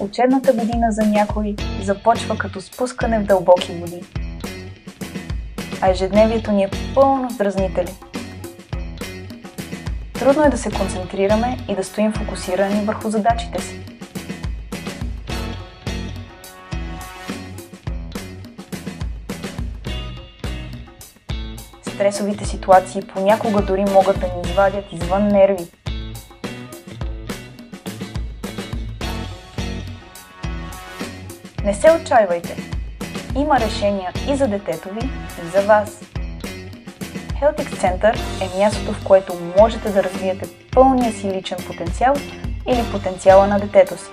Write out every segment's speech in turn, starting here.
Учебната година за някой започва като спускане в дълбоки води, а ежедневието ни е пълно с дразнители. Трудно е да се концентрираме и да стоим фокусирани върху задачите си. Стресовите ситуации понякога дори могат да ни извадят извън нерви. Не се отчайвайте! Има решения и за детето ви, и за вас. Heltix Center е мястото, в което можете да развиете пълния си личен потенциал или потенциала на детето си.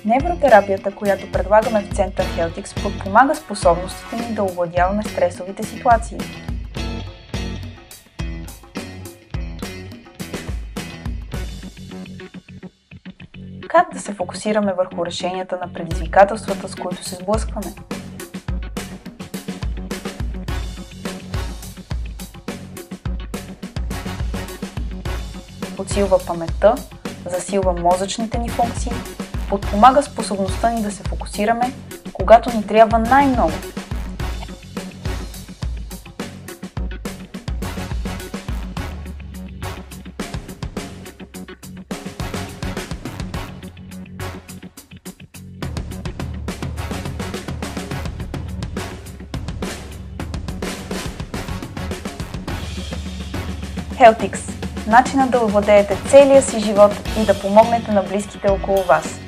Невротерапията, която предлагаме в Център Heltix, подпомага способностите ни да овладяваме стресовите ситуации. Как да се фокусираме върху решенията на предизвикателствата, с които се сблъскваме? Подсилва паметта, засилва мозъчните ни функции, подпомага способността ни да се фокусираме, когато ни трябва най-много. Heltix – начинът да овладеете целия си живот и да помогнете на близките около вас.